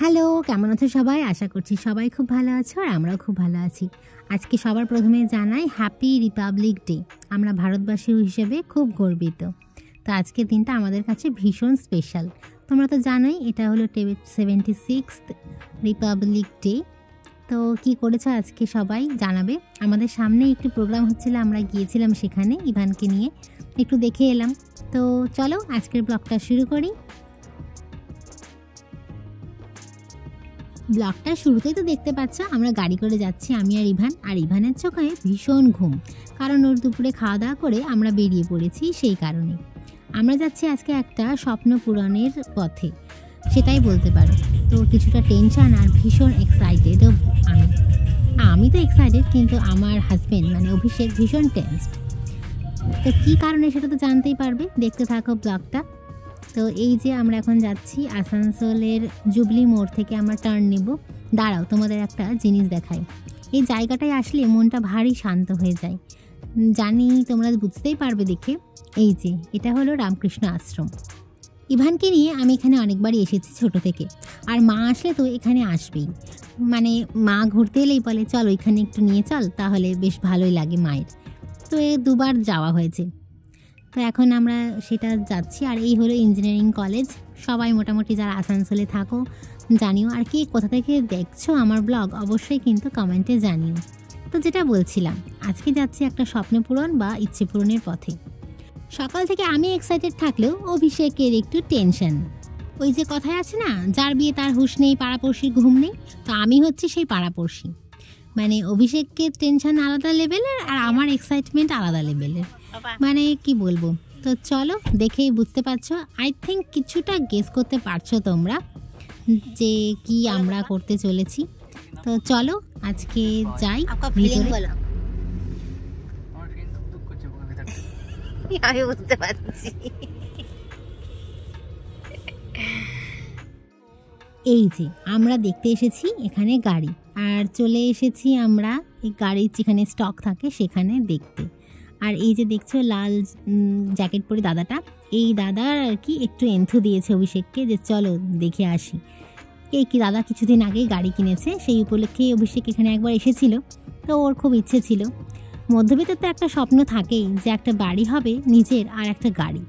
Hello, কেমন আছো সবাই? আশা করছি সবাই খুব ভালো আছো আর আমরাও খুব ভালো আছি। আজকে সবার প্রথমে জানাই হ্যাপি রিপাবলিক ডে। আমরা ভারতবাসী হিসেবে খুব গর্বিত। তো আজকের দিনটা আমাদের কাছে ভীষণ স্পেশাল। তোমরা তো জানোই এটা হলো 76th রিপাবলিক ডে। তো কি করেছো আজকে সবাই জানাবে। আমাদের সামনে একটু প্রোগ্রাম হচ্ছিল, আমরা গিয়েছিলাম সেখানে ইভানকে নিয়ে, একটু দেখে এলাম। তো চলো আজকের ব্লগটা শুরু করি। ব্লগটা শুরুতেই তো দেখতে পাচ্ছ আমরা গাড়ি করে যাচ্ছি, আমি আর ইভান। আর ইভানের চোখে ভীষণ ঘুম, কারণ ওর দুপুরে খাওয়া দাওয়া করে আমরা বেরিয়ে পড়েছি। সেই কারণে আমরা যাচ্ছি আজকে একটা স্বপ্ন পূরণের পথে, সেটাই বলতে পারো। তো কিছুটা টেনশন আর ভীষণ এক্সাইটেডও আমি তো এক্সাইটেড, কিন্তু আমার হাজব্যান্ড মানে অভিষেক ভীষণ টেনসড। তো কী কারণে সেটা তো জানতেই পারবে, দেখতে থাকো ব্লগটা। তো এই যে আমরা এখন যাচ্ছি আসানসোলের জুবলি মোড় থেকে আমরা টার্ন নেব। দাঁড়াও তোমাদের একটা জিনিস দেখাই। এই জায়গাটায় আসলে মনটা ভারী শান্ত হয়ে যায়, জানি তোমরা বুঝতেই পারবে দেখে। এই যে এটা হলো রামকৃষ্ণ আশ্রম। ইভানকে নিয়ে আমি এখানে অনেকবারই এসেছি ছোট থেকে, আর মা আসলে তো এখানে আসবেই। মানে মা ঘুরতে এলেই বলে চল ওইখানে একটু নিয়ে চল, তাহলে বেশ ভালোই লাগে মায়ের। তো দুবার যাওয়া হয়েছে। তো এখন আমরা সেটা যাচ্ছি। আর এই হলো ইঞ্জিনিয়ারিং কলেজ। সবাই মোটামুটি যারা আসানসোলে থাকো জানিও, আর কি কোথা থেকে দেখছো আমার ব্লগ অবশ্যই কিন্তু কমেন্টে জানিও। তো যেটা বলছিলাম, আজকে যাচ্ছি একটা স্বপ্ন পূরণ বা ইচ্ছে পূরণের পথে। সকাল থেকে আমি এক্সাইটেড থাকলেও অভিষেকের একটু টেনশন। ওই যে কথায় আছে না, যার বিয়ে তার হুঁশ নেই, পাড়াপড়শির ঘুম নেই। তো আমি হচ্ছি সেই পাড়াপড়শি। মানে অভিষেকের টেনশন আলাদা লেভেলের আর আমার এক্সাইটমেন্ট আলাদা লেভেলের। মানে কি বলবো। তো চলো দেখেই বুঝতে পারছো, আই থিঙ্ক কিছুটা গেস করতে পারছো তোমরা যে কি আমরা করতে চলেছি। তো চলো আজকে যাই ভিতরে। আমি বুঝতে পারছি। এই যে আমরা দেখতে এসেছি এখানে গাড়ি, আর চলে এসেছি আমরা এই গাড়ির যেখানে স্টক থাকে সেখানে দেখতে। আর এই যে দেখছো লাল জ্যাকেট পরে দাদাটা, এই দাদার আর কি একটু এন্থু দিয়েছে অভিষেককে যে চলো দেখে আসি। এই কি দাদা কিছুদিন আগেই গাড়ি কিনেছে, সেই উপলক্ষে অভিষেক এখানে একবার এসেছিল। তো ওর খুব ইচ্ছে ছিল, মধ্যবিত্তের তো একটা স্বপ্ন থাকেই যে একটা বাড়ি হবে নিজের আর একটা গাড়ি।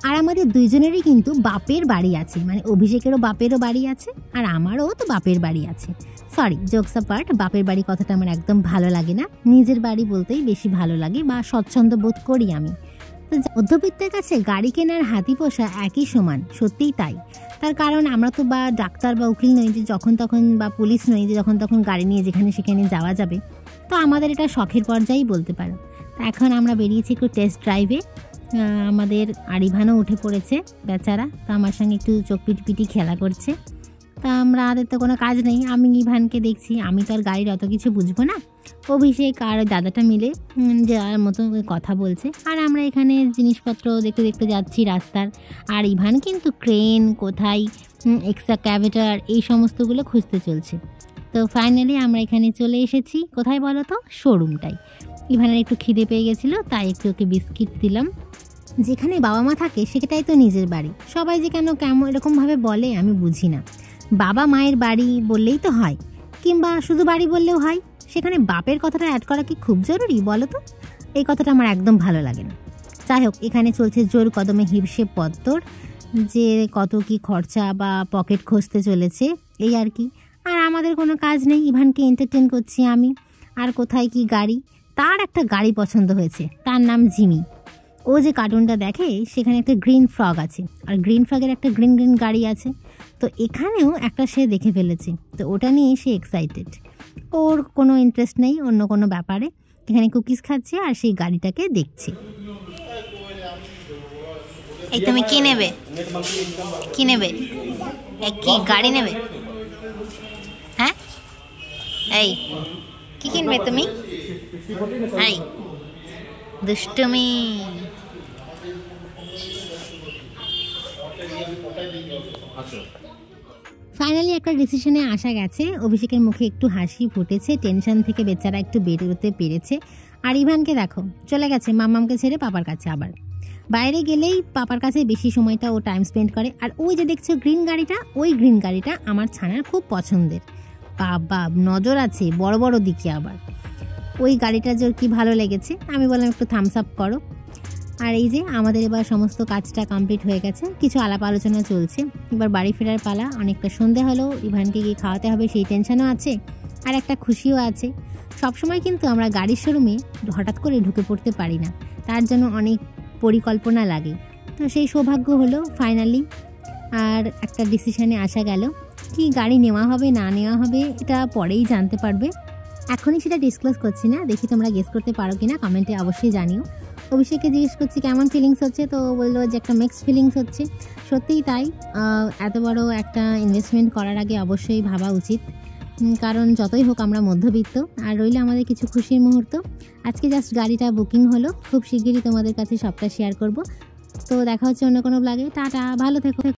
আর আমাদের দুইজনেরই কিন্তু বাপের বাড়ি আছে, মানে অভিষেকেরও বাপেরও বাড়ি আছে আর আমারও তো বাপের বাড়ি আছে। সরি, জোকস অ্যাপার্ট, বাপের বাড়ি কথাটা আমার একদম ভালো লাগে না, নিজের বাড়ি বলতেই বেশি ভালো লাগে বা স্বচ্ছন্দ বোধ করি আমি। তো মধ্যবিত্তের কাছে গাড়ি কেনার হাতি পোষা একই সমান, সত্যিই তাই। তার কারণ আমরা তো বা ডাক্তার বা উকিল নই যে যখন তখন, বা পুলিশ নই যে যখন তখন গাড়ি নিয়ে যেখানে সেখানে যাওয়া যাবে। তো আমাদের এটা শখের পর্যায়েই বলতে পারো। তো এখন আমরা বেরিয়েছি একটু টেস্ট ড্রাইভে। আমাদের আরিভানও উঠে পড়েছে বেচারা, তো আমার সঙ্গে একটু চোখ পিটি খেলা করছে। তা আমাদের তো কোনো কাজ নেই, আমি ইভানকে দেখছি। আমি তো আর গাড়ির অত কিছু বুঝবো না। অভিষেক আর দাদাটা মিলে যার মতো কথা বলছে, আর আমরা এখানে জিনিসপত্র দেখতে দেখতে যাচ্ছি রাস্তার। আর ইভান কিন্তু ক্রেন কোথায়, এক্সকাভেটর এই সমস্তগুলো খুঁজতে চলছে। তো ফাইনালি আমরা এখানে চলে এসেছি, কোথায় বলো তো, শোরুমটাই। ইভানের একটু খিদে পেয়ে গেছিলো, তাই একটু ওকে বিস্কিট দিলাম। যেখানে বাবা মা থাকে সেটাই তো নিজের বাড়ি। সবাই যে কেন এরকমভাবে বলে আমি বুঝি না। বাবা মায়ের বাড়ি বললেই তো হয়, কিংবা শুধু বাড়ি বললেও হয়, সেখানে বাপের কথাটা অ্যাড করা কি খুব জরুরি বলো তো? এই কথাটা আমার একদম ভালো লাগে না। যাই হোক, এখানে চলছে জোর কদমে হিসেব পত্তর, যে কত কি খরচা বা পকেট খুঁজতে চলেছে এই আর কি। আর আমাদের কোনো কাজ নেই, ইভানকে এন্টারটেন করছি আমি। আর কোথায় কি গাড়ি, তার একটা গাড়ি পছন্দ হয়েছে, তার নাম জিমি। ও যে কার্টুনটা দেখে সেখানে একটা গ্রিন ফ্রগ আছে, আর গ্রিন ফ্রগের একটা গ্রিন গ্রিন গাড়ি আছে। তো এখানেও একটা সে দেখে ফেলেছে, তো ওটা নিয়ে সে এক্সাইটেড। ওর কোনো ইন্টারেস্ট নেই অন্য কোনো ব্যাপারে, এখানে কুকিজ খাচ্ছে আর সেই গাড়িটাকে দেখছে। এই তুমি কি নেবে? কি নেবে? কি গাড়ি নেবে? হ্যাঁ, এই কি কিনবে তুমি? এই দুষ্টুমি। ফাইনালি একটা ডিসিশনে আসা গেছে। অভিষেকের মুখে একটু হাসি ফুটেছে, টেনশন থেকে বেচারা একটু বেরোতে পেরেছে। আর ইভানকে দেখো চলে গেছে মাম্মামকে ছেড়ে পাপার কাছে আবার। বাইরে গেলেই পাপার কাছে বেশি সময়টা ও টাইম স্পেন্ড করে। আর ওই যে দেখছো গ্রিন গাড়িটা, ওই গ্রিন গাড়িটা আমার ছানার খুব পছন্দের। বাবা নজর আছে বড় বড় দিকে আবার। ওই গাড়িটা যে কি ভালো লেগেছে, আমি বললাম একটু থামস আপ করো। আর এই যে আমাদের এবার সমস্ত কাজটা কমপ্লিট হয়ে গেছে, কিছু আলাপ আলোচনা চলছে। এবার বাড়ি ফেরার পালা, অনেকটা সন্ধে হলো, ইভানকে গিয়ে খাওয়াতে হবে সেই টেনশনও আছে, আর একটা খুশিও আছে। সবসময় কিন্তু আমরা গাড়ির শোরুমে হঠাৎ করে ঢুকে পড়তে পারি না, তার জন্য অনেক পরিকল্পনা লাগে। তো সেই সৌভাগ্য হলো ফাইনালি, আর একটা ডিসিশনে আসা গেল। কি গাড়ি নেওয়া হবে না নেওয়া হবে এটা পরেই জানতে পারবে, এখনই সেটা ডিসক্লোজ করছি না। দেখি তোমরা গেস করতে পারো কিনা, কমেন্টে অবশ্যই জানিও। অভিষেককে জিজ্ঞেস করছি কেমন ফিলিংস হচ্ছে, তো বললো যে একটা মিক্সড ফিলিংস হচ্ছে। সত্যিই তাই, এত বড় একটা ইনভেস্টমেন্ট করার আগে অবশ্যই ভাবা উচিত, কারণ যতই হোক আমরা মধ্যবিত্ত। আর রইলে আমাদের কিছু খুশির মুহূর্ত। আজকে জাস্ট গাড়িটা বুকিং হলো, খুব শিগগিরই তোমাদের কাছে সবটা শেয়ার করব। তো দেখা হচ্ছে অন্য কোনো ব্লগে। টাটা, ভালো থেকো।